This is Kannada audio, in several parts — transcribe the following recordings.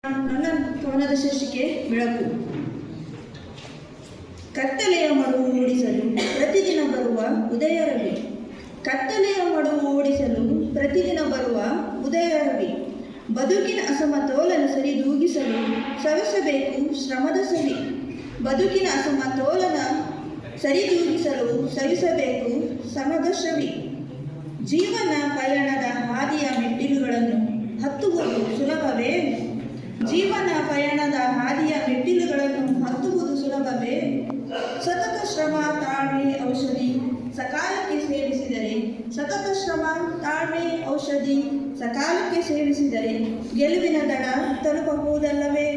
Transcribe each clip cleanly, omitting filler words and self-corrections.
ನನ್ನ ಕವನದ ಶೀರ್ಷಿಕೆ ಬೆಳಕು. ಕತ್ತಲೆಯ ಮಡುವು ಓಡಿಸಲು ಪ್ರತಿದಿನ ಬರುವ ಉದಯ ರವಿ. ಕತ್ತಲೆಯ ಮಡುವು ಓಡಿಸಲು ಪ್ರತಿದಿನ ಬರುವ ಉದಯ ರವಿ. ಬದುಕಿನ ಅಸಮತೋಲನ ಸರಿದೂಗಿಸಲು ಸವಿಸಬೇಕು ಶ್ರಮದ ಸವಿ. ಬದುಕಿನ ಅಸಮತೋಲನ ಸರಿದೂಗಿಸಲು ಸವಿಸಬೇಕು ಶ್ರಮದ ಸವಿ. ಜೀವನ ಪಯಣದ ಹಾದಿಯ ಮೆಟ್ಟಿಲುಗಳನ್ನು ಹತ್ತುವುದು ಸುಲಭವೇ? ಜೀವನ ಪಯಣದ ಹಾದಿಯ ಮೆಟ್ಟಿಲುಗಳನ್ನು ಹತ್ತುವುದು ಸುಲಭವೇ? ಸತತ ಶ್ರಮ ತಾಳ್ಮೆ ಔಷಧಿ ಸಕಾಲಕ್ಕೆ ಸೇವಿಸಿದರೆ, ಸತತ ಶ್ರಮ ತಾಳ್ಮೆ ಔಷಧಿ ಸಕಾಲಕ್ಕೆ ಸೇವಿಸಿದರೆ ಗೆಲುವಿನ ದಡ ತಲುಪಬಹುದಲ್ಲವೇ?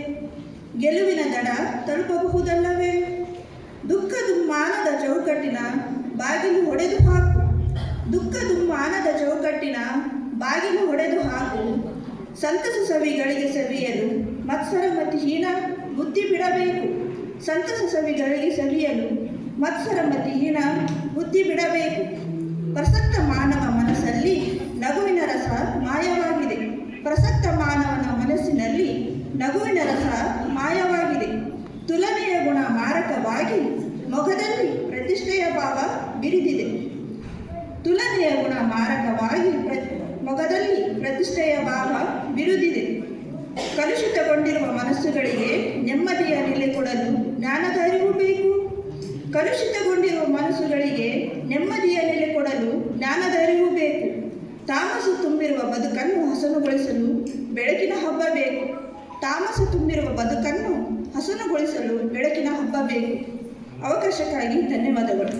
ಗೆಲುವಿನ ದಡ ತಲುಪಬಹುದಲ್ಲವೇ? ದುಃಖ ದುಮ್ಮಾನದ ಚೌಕಟ್ಟಿನ ಬಾಗಿಲು ಹೊಡೆದು ಹಾಕು. ದುಃಖ ದುಮ್ಮಾನದ ಚೌಕಟ್ಟಿನ ಬಾಗಿಲು ಹೊಡೆದು ಹಾಕು. ಸಂತಸ ಸವಿಗಳಿಗೆ ಸವಿಯಲು ಮತ್ಸರಮತಿಹೀನ ಬುದ್ಧಿ ಬಿಡಬೇಕು. ಸಂತಸ ಸವಿಗಳಿಗೆ ಸವಿಯಲು ಮತ್ಸರಮತಿಹೀನ ಬುದ್ಧಿ ಬಿಡಬೇಕು. ಪ್ರಸಕ್ತ ಮಾನವ ಮನಸ್ಸಲ್ಲಿ ನಗುವಿನ ರಸ ಮಾಯವಾಗಿದೆ. ಪ್ರಸಕ್ತ ಮಾನವನ ಮನಸ್ಸಿನಲ್ಲಿ ನಗುವಿನ ರಸ ಮಾಯವಾಗಿದೆ. ತುಲನೆಯ ಗುಣ ಮಾರಕವಾಗಿ ಮೊಗದಲ್ಲಿ ಪ್ರತಿಷ್ಠೆಯ ಭಾವ ಬಿರಿದಿದೆ. ತುಲನೆಯ ಗುಣ ಮಾರಕವಾಗಿ ಮೊಗದಲ್ಲಿ ಪ್ರತಿಷ್ಠೆಯ ಭಾವ ಬಿರುದಿದೆ. ಕಲುಷಿತಗೊಂಡಿರುವ ಮನಸ್ಸುಗಳಿಗೆ ನೆಮ್ಮದಿಯ ನೆಲೆ ಕೊಡಲು ಜ್ಞಾನದ ಅರಿವು ಬೇಕು. ಕಲುಷಿತಗೊಂಡಿರುವ ಮನಸ್ಸುಗಳಿಗೆ ನೆಮ್ಮದಿಯ ನೆಲೆ ಕೊಡಲು ಜ್ಞಾನದ ಅರಿವು ಬೇಕು. ತಾಮಸ ತುಂಬಿರುವ ಬದುಕನ್ನು ಹಸನುಗೊಳಿಸಲು ಬೆಳಕಿನ ಹಬ್ಬ ಬೇಕು. ತಾಮಸ ತುಂಬಿರುವ ಬದುಕನ್ನು ಹಸನುಗೊಳಿಸಲು ಬೆಳಕಿನ ಹಬ್ಬ ಬೇಕು. ಅವಕಾಶಕ್ಕಾಗಿ ಧನ್ಯವಾದಗಳು.